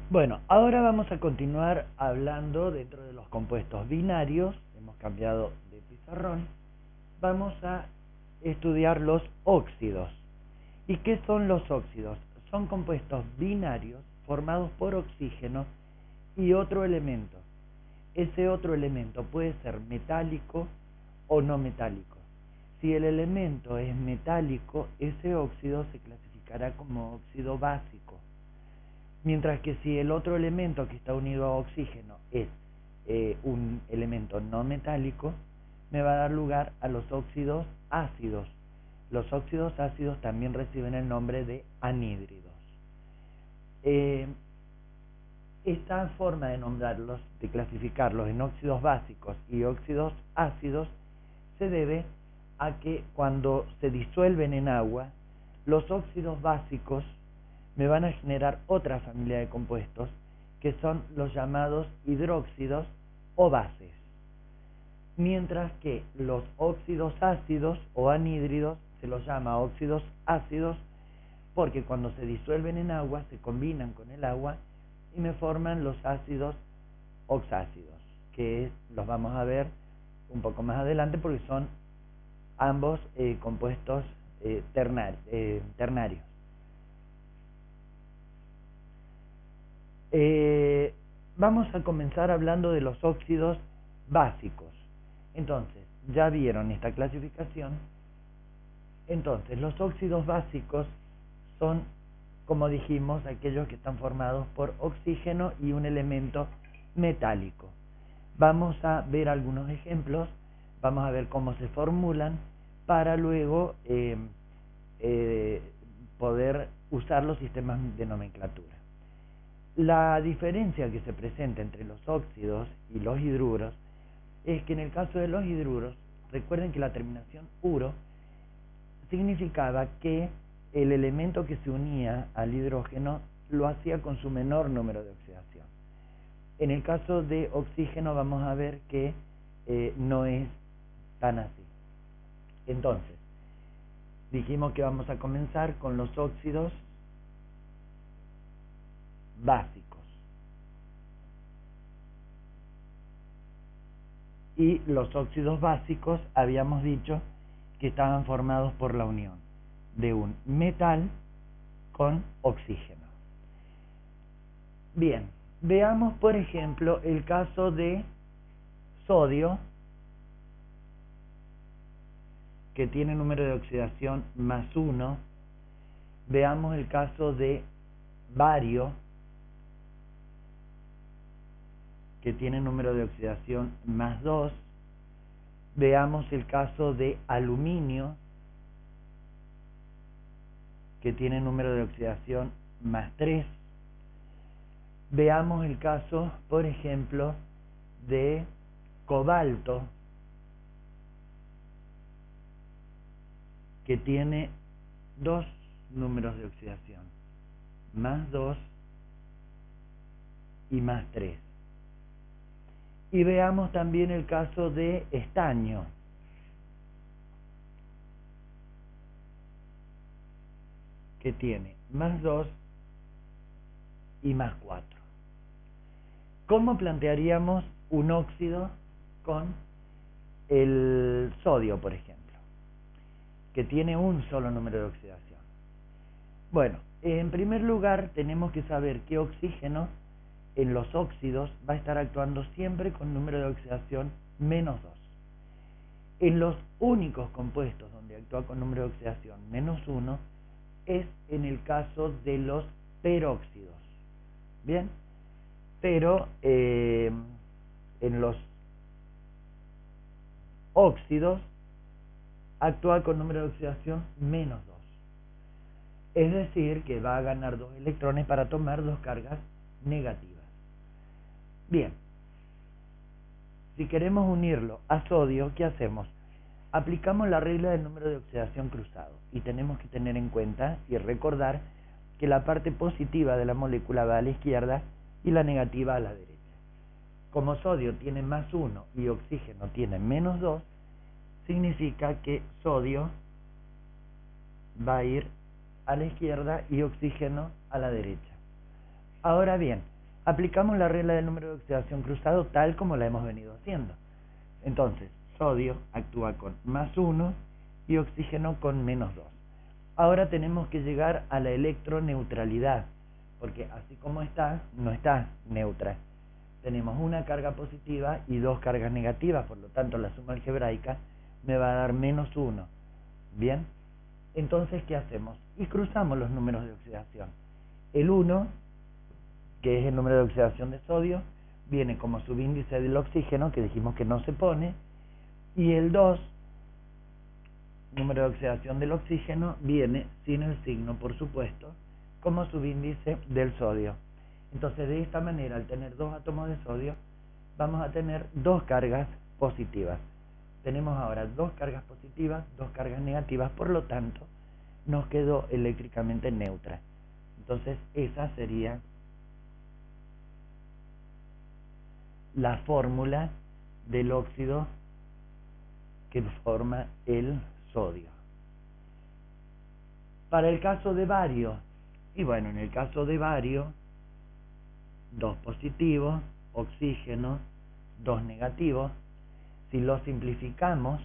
Bueno, ahora vamos a continuar hablando dentro de los compuestos binarios. Hemos cambiado de pizarrón. Vamos a estudiar los óxidos. ¿Y qué son los óxidos? Son compuestos binarios formados por oxígeno y otro elemento. Ese otro elemento puede ser metálico o no metálico. Si el elemento es metálico, ese óxido se clasificará como óxido básico. Mientras que si el otro elemento que está unido a oxígeno es un elemento no metálico, me va a dar lugar a los óxidos ácidos. Los óxidos ácidos también reciben el nombre de anhídridos. Esta forma de nombrarlos, de clasificarlos en óxidos básicos y óxidos ácidos, se debe a que cuando se disuelven en agua, los óxidos básicos me van a generar otra familia de compuestos que son los llamados hidróxidos o bases, mientras que los óxidos ácidos o anhídridos se los llama óxidos ácidos porque cuando se disuelven en agua se combinan con el agua y me forman los ácidos oxácidos, que los vamos a ver un poco más adelante porque son ambos compuestos ternarios. Vamos a comenzar hablando de los óxidos básicos. Entonces, ya vieron esta clasificación. Entonces, los óxidos básicos son, como dijimos, aquellos que están formados por oxígeno y un elemento metálico. Vamos a ver algunos ejemplos, vamos a ver cómo se formulan para luego poder usar los sistemas de nomenclatura. La diferencia que se presenta entre los óxidos y los hidruros es que en el caso de los hidruros, recuerden que la terminación uro significaba que el elemento que se unía al hidrógeno lo hacía con su menor número de oxidación. En el caso de oxígeno vamos a ver que no es tan así. Entonces, dijimos que vamos a comenzar con los óxidos básicos. Y los óxidos básicos habíamos dicho que estaban formados por la unión de un metal con oxígeno. Bien, veamos por ejemplo el caso de sodio, que tiene número de oxidación +1. Veamos el caso de bario, que tiene número de oxidación +2. Veamos el caso de aluminio, que tiene número de oxidación +3. Veamos el caso, por ejemplo, de cobalto, que tiene 2 números de oxidación, +2 y +3. Y veamos también el caso de estaño, que tiene +2 y +4. ¿Cómo plantearíamos un óxido con el sodio, por ejemplo, que tiene un solo número de oxidación? Bueno, en primer lugar tenemos que saber que oxígeno en los óxidos va a estar actuando siempre con número de oxidación -2. En los únicos compuestos donde actúa con número de oxidación -1 es en el caso de los peróxidos. Bien, pero en los óxidos actúa con número de oxidación -2. Es decir, que va a ganar 2 electrones para tomar 2 cargas negativas. Bien, si queremos unirlo a sodio, ¿qué hacemos? Aplicamos la regla del número de oxidación cruzado y tenemos que tener en cuenta y recordar que la parte positiva de la molécula va a la izquierda y la negativa a la derecha. Como sodio tiene +1 y oxígeno tiene -2, significa que sodio va a ir a la izquierda y oxígeno a la derecha. Ahora bien, aplicamos la regla del número de oxidación cruzado tal como la hemos venido haciendo. Entonces, sodio actúa con +1 y oxígeno con -2. Ahora tenemos que llegar a la electroneutralidad, porque así como está, no está neutra. Tenemos una carga positiva y dos cargas negativas, por lo tanto la suma algebraica me va a dar -1. Bien, entonces ¿qué hacemos? Y cruzamos los números de oxidación. El 1, que es el número de oxidación de sodio, viene como subíndice del oxígeno, que dijimos que no se pone, y el 2, número de oxidación del oxígeno, viene sin el signo, por supuesto, como subíndice del sodio. Entonces, de esta manera, al tener dos átomos de sodio, vamos a tener dos cargas positivas. Tenemos ahora dos cargas positivas, dos cargas negativas, por lo tanto, nos quedó eléctricamente neutra. Entonces, esa sería la fórmula del óxido que forma el sodio. Para el caso de bario, y bueno, en el caso de bario, 2 positivos, oxígeno, 2 negativos. Si lo simplificamos,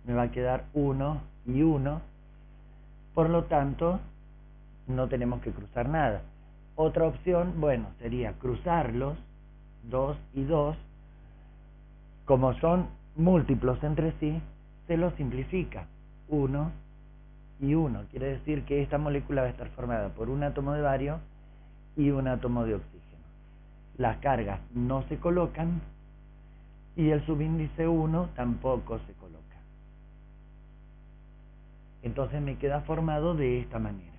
me va a quedar 1 y 1. Por lo tanto, no tenemos que cruzar nada. Otra opción, bueno, sería cruzarlos, 2 y 2. Como son múltiplos entre sí, se los simplifica, 1 y 1. Quiere decir que esta molécula va a estar formada por un átomo de bario y un átomo de oxígeno. Las cargas no se colocan y el subíndice 1 tampoco se coloca. Entonces me queda formado de esta manera.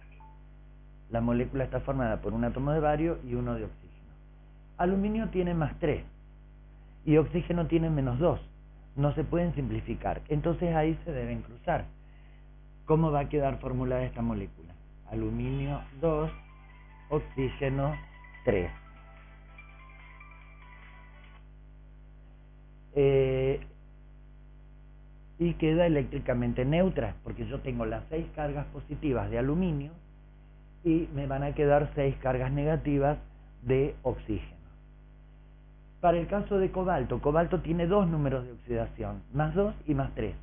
La molécula está formada por un átomo de bario y uno de oxígeno. Aluminio tiene +3 y oxígeno tiene -2. No se pueden simplificar. Entonces ahí se deben cruzar. ¿Cómo va a quedar formulada esta molécula? Aluminio 2, oxígeno 3. Y queda eléctricamente neutra, porque yo tengo las 6 cargas positivas de aluminio y me van a quedar 6 cargas negativas de oxígeno. Para el caso de cobalto, cobalto tiene dos números de oxidación, +2 y +3.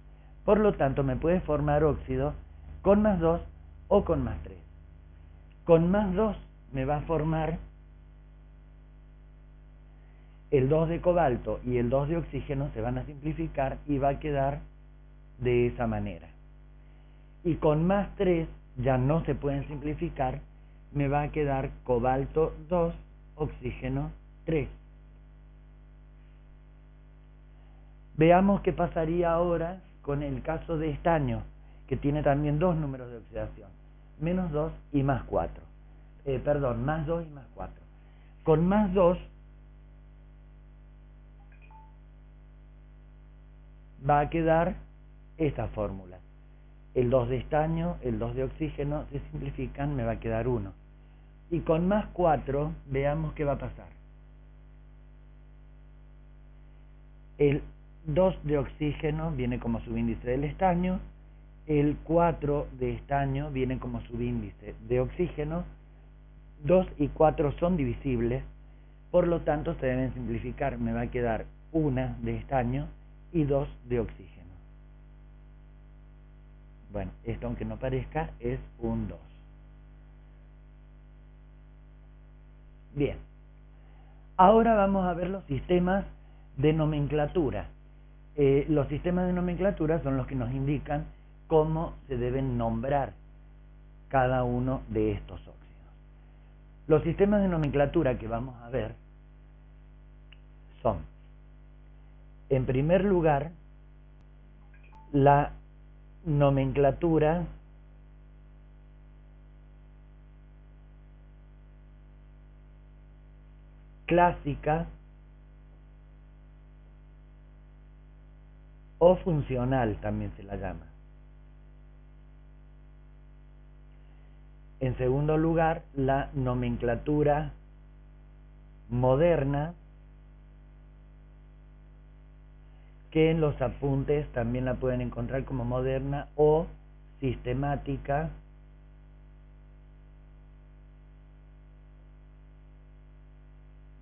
Por lo tanto, me puede formar óxido con +2 o con +3. Con +2 me va a formar el 2 de cobalto y el 2 de oxígeno, se van a simplificar y va a quedar de esa manera. Y con +3 ya no se pueden simplificar, me va a quedar cobalto 2, oxígeno 3. Veamos qué pasaría ahora con el caso de estaño, que tiene también dos números de oxidación, -2 y +4. +2 y +4. Con +2 va a quedar esta fórmula. El 2 de estaño, el 2 de oxígeno se simplifican, me va a quedar 1. Y con +4, veamos qué va a pasar. El 2 de oxígeno viene como subíndice del estaño, el 4 de estaño viene como subíndice de oxígeno, 2 y 4 son divisibles, por lo tanto se deben simplificar, me va a quedar 1 de estaño y 2 de oxígeno. Bueno, esto aunque no parezca es un 2. Bien, ahora vamos a ver los sistemas de nomenclatura. Los sistemas de nomenclatura son los que nos indican cómo se deben nombrar cada uno de estos óxidos. Los sistemas de nomenclatura que vamos a ver son, en primer lugar, la nomenclatura clásica o funcional, también se la llama. En segundo lugar, la nomenclatura moderna, que en los apuntes también la pueden encontrar como moderna o sistemática,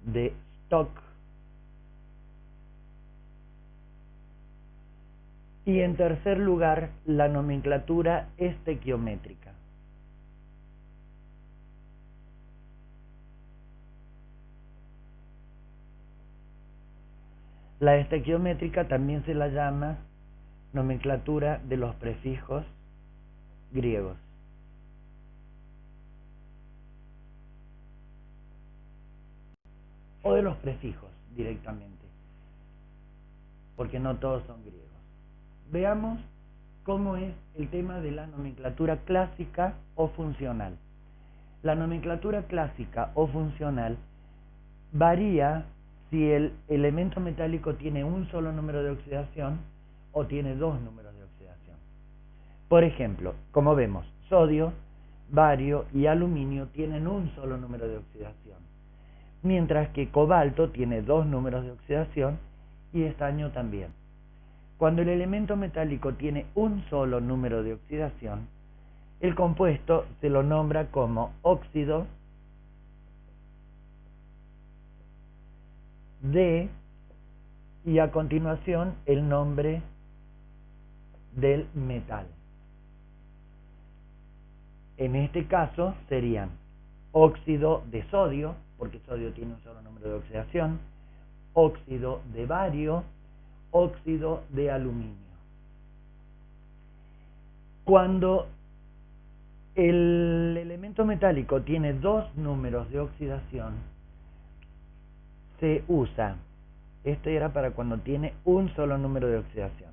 de stock. Y en tercer lugar, la nomenclatura estequiométrica. La estequiométrica también se la llama nomenclatura de los prefijos griegos. O de los prefijos directamente, porque no todos son griegos. Veamos cómo es el tema de la nomenclatura clásica o funcional. La nomenclatura clásica o funcional varía si el elemento metálico tiene un solo número de oxidación o tiene dos números de oxidación. Por ejemplo, como vemos, sodio, bario y aluminio tienen un solo número de oxidación, mientras que cobalto tiene dos números de oxidación y estaño también. Cuando el elemento metálico tiene un solo número de oxidación, el compuesto se lo nombra como óxido de, y a continuación el nombre del metal. En este caso serían óxido de sodio, porque sodio tiene un solo número de oxidación, óxido de bario, óxido de aluminio. Cuando el elemento metálico tiene dos números de oxidación, se usa, este era para cuando tiene un solo número de oxidación.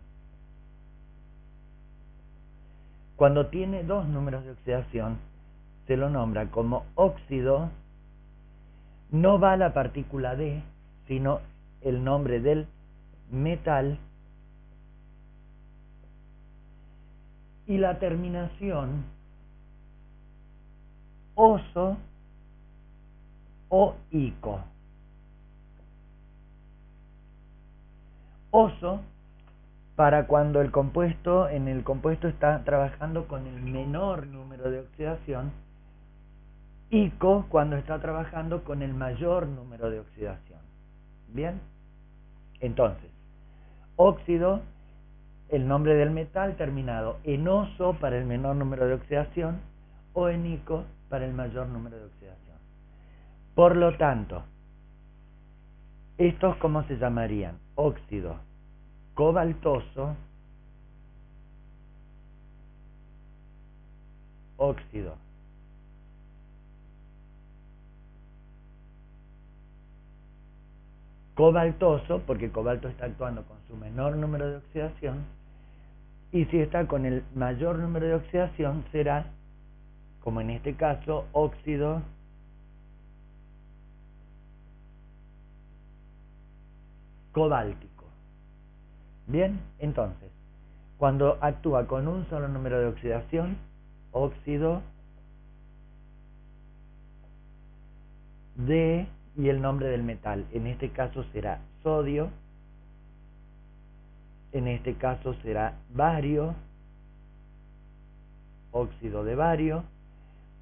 Cuando tiene dos números de oxidación, se lo nombra como óxido, no va la partícula D, sino el nombre del metal, y la terminación oso o ico. Oso para cuando el compuesto está trabajando con el menor número de oxidación, ico cuando está trabajando con el mayor número de oxidación. Bien, entonces óxido, el nombre del metal terminado en oso para el menor número de oxidación o en ico para el mayor número de oxidación. Por lo tanto, estos ¿cómo se llamarían? Óxido cobaltoso, óxido cobaltoso, porque cobalto está actuando con su menor número de oxidación, y si está con el mayor número de oxidación será, como en este caso, óxido cobáltico. Bien, entonces, cuando actúa con un solo número de oxidación, óxido de, y el nombre del metal, en este caso será sodio, en este caso será bario, óxido de bario,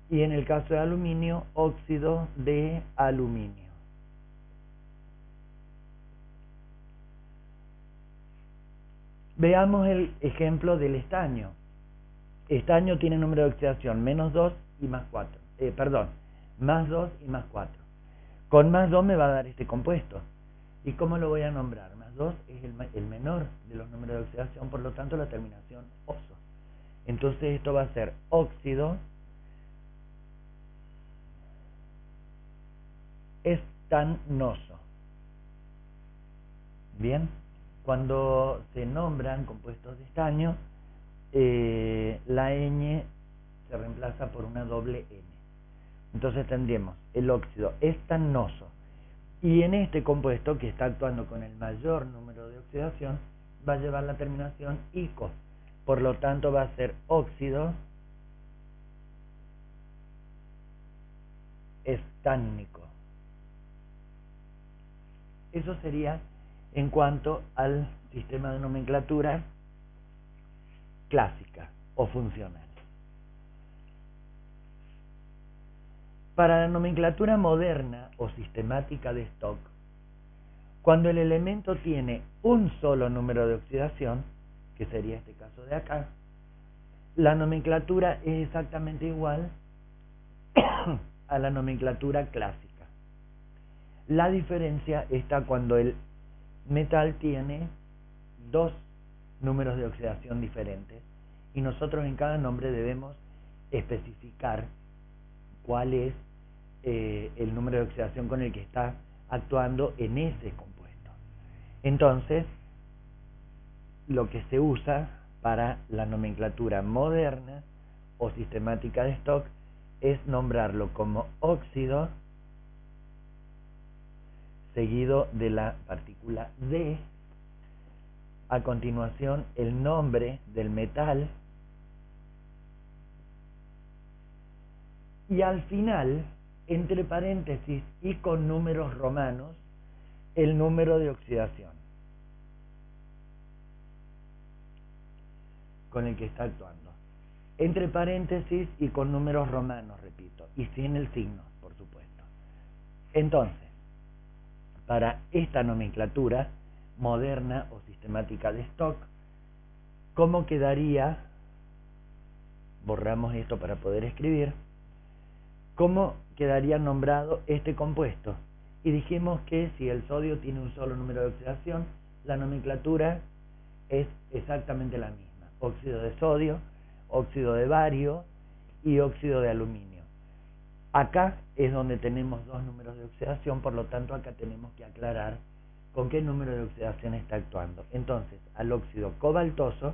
y en el caso de aluminio, óxido de aluminio. Veamos el ejemplo del estaño. Estaño tiene número de oxidación menos 2 y más 4. Más 2 y más 4. Con más 2 me va a dar este compuesto. ¿Y cómo lo voy a nombrar? Más 2 es el menor de los números de oxidación, por lo tanto la terminación oso. Entonces esto va a ser óxido estanoso. Bien, cuando se nombran compuestos de estaño, la ñ se reemplaza por una doble N. Entonces tendríamos el óxido estanoso. Y en este compuesto, que está actuando con el mayor número de oxidación, va a llevar la terminación ico. Por lo tanto, va a ser óxido estánico. Eso sería en cuanto al sistema de nomenclatura clásica o funcional. Para la nomenclatura moderna o sistemática de Stock, cuando el elemento tiene un solo número de oxidación, que sería este caso de acá, la nomenclatura es exactamente igual a la nomenclatura clásica. La diferencia está cuando el metal tiene dos números de oxidación diferentes y nosotros en cada nombre debemos especificar cuál es el número de oxidación con el que está actuando en ese compuesto. Entonces, lo que se usa para la nomenclatura moderna o sistemática de Stock es nombrarlo como óxido seguido de la partícula D, a continuación el nombre del metal y al final, entre paréntesis y con números romanos, el número de oxidación con el que está actuando. Entre paréntesis y con números romanos, repito, y sin el signo, por supuesto. Entonces, para esta nomenclatura moderna o sistemática de Stock, ¿cómo quedaría? Borramos esto para poder escribir. ¿Cómo quedaría nombrado este compuesto? Y dijimos que si el sodio tiene un solo número de oxidación, la nomenclatura es exactamente la misma. Óxido de sodio, óxido de bario y óxido de aluminio. Acá es donde tenemos dos números de oxidación, por lo tanto acá tenemos que aclarar con qué número de oxidación está actuando. Entonces, al óxido cobaltoso,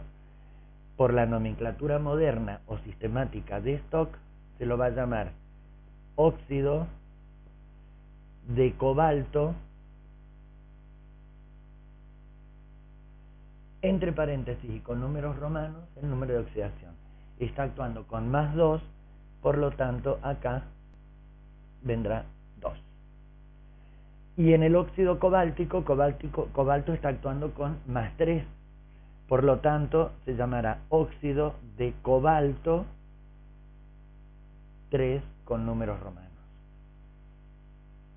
por la nomenclatura moderna o sistemática de Stock, se lo va a llamar óxido de cobalto, entre paréntesis y con números romanos, el número de oxidación. Está actuando con +2, por lo tanto acá vendrá 2. Y en el óxido cobalto está actuando con +3, por lo tanto se llamará óxido de cobalto 3 con números romanos.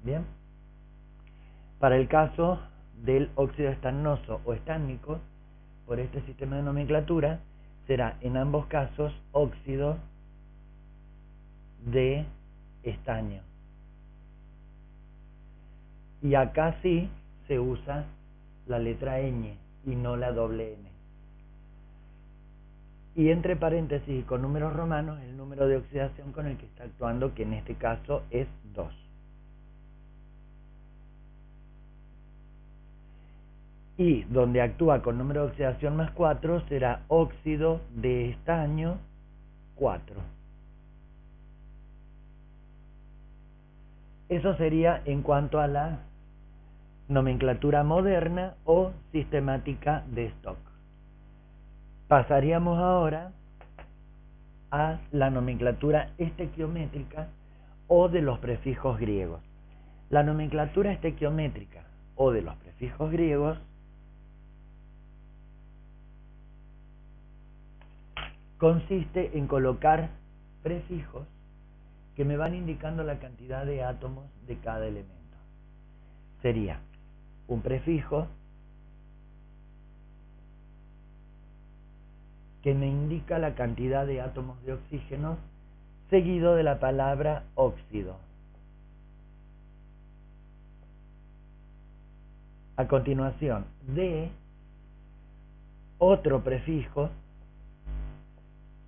Bien. Para el caso del óxido estanoso o estánico, por este sistema de nomenclatura, será en ambos casos óxido de estaño. Y acá sí se usa la letra ñ y no la doble N. Y entre paréntesis y con números romanos, el número de oxidación con el que está actuando, que en este caso es 2. Y donde actúa con número de oxidación +4 será óxido de estaño 4. Eso sería en cuanto a la nomenclatura moderna o sistemática de Stock. Pasaríamos ahora a la nomenclatura estequiométrica o de los prefijos griegos. La nomenclatura estequiométrica o de los prefijos griegos consiste en colocar prefijos que me van indicando la cantidad de átomos de cada elemento. Sería un prefijo que me indica la cantidad de átomos de oxígeno seguido de la palabra óxido. A continuación, de otro prefijo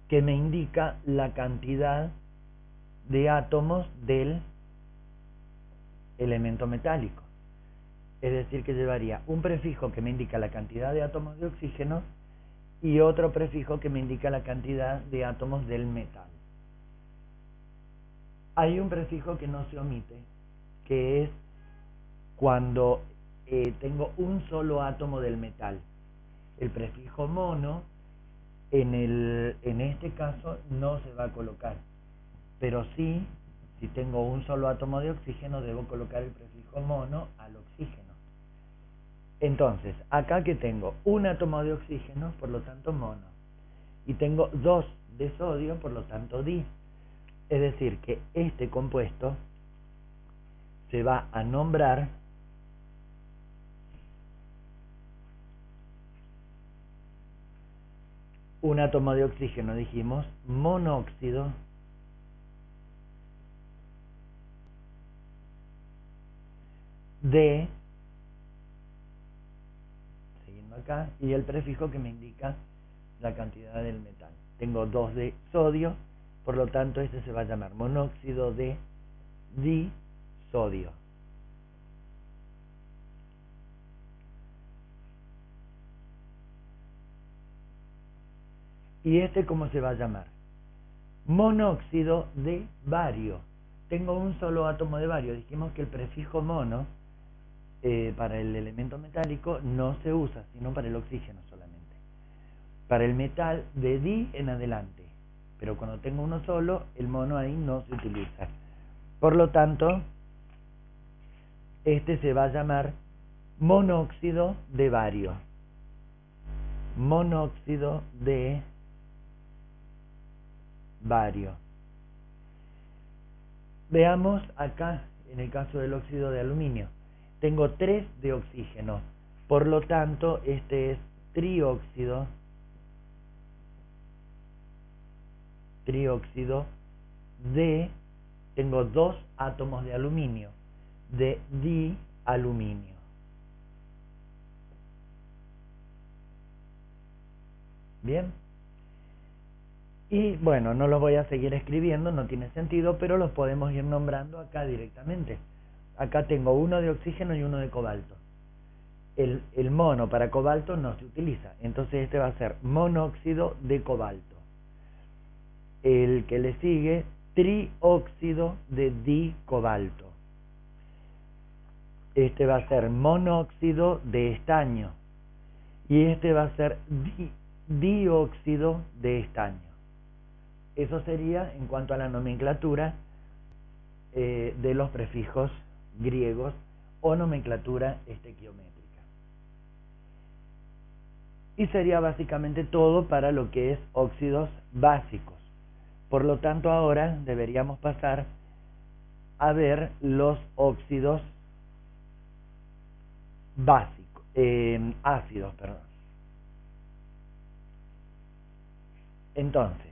que me indica la cantidad de átomos del elemento metálico. Es decir, que llevaría un prefijo que me indica la cantidad de átomos de oxígeno y otro prefijo que me indica la cantidad de átomos del metal. Hay un prefijo que no se omite, que es cuando tengo un solo átomo del metal. El prefijo mono, en este caso, no se va a colocar, pero sí, si tengo un solo átomo de oxígeno, debo colocar el prefijo mono al oxígeno. Entonces, acá que tengo un átomo de oxígeno, por lo tanto mono, y tengo 2 de sodio, por lo tanto di. Es decir, que este compuesto se va a nombrar un átomo de oxígeno, dijimos, monóxido de, siguiendo acá, y el prefijo que me indica la cantidad del metal. Tengo 2 de sodio, por lo tanto este se va a llamar monóxido de disodio. ¿Y este cómo se va a llamar? Monóxido de bario. Tengo un solo átomo de bario. Dijimos que el prefijo mono para el elemento metálico no se usa, sino para el oxígeno solamente. Para el metal, de di en adelante. Pero cuando tengo uno solo, el mono ahí no se utiliza. Por lo tanto, este se va a llamar monóxido de bario. Monóxido de bario. Veamos acá, en el caso del óxido de aluminio. Tengo 3 de oxígeno. Por lo tanto, este es trióxido de, tengo 2 átomos de aluminio, de dialuminio. Bien. Y bueno, no los voy a seguir escribiendo, no tiene sentido, pero los podemos ir nombrando acá directamente. Acá tengo uno de oxígeno y uno de cobalto. El mono para cobalto no se utiliza, entonces este va a ser monóxido de cobalto. El que le sigue, trióxido de dicobalto. Este va a ser monóxido de estaño. Y este va a ser dióxido de estaño. Eso sería en cuanto a la nomenclatura de los prefijos griegos o nomenclatura estequiométrica. Y sería básicamente todo para lo que es óxidos básicos. Por lo tanto, ahora deberíamos pasar a ver los óxidos básicos, ácidos, perdón. Entonces,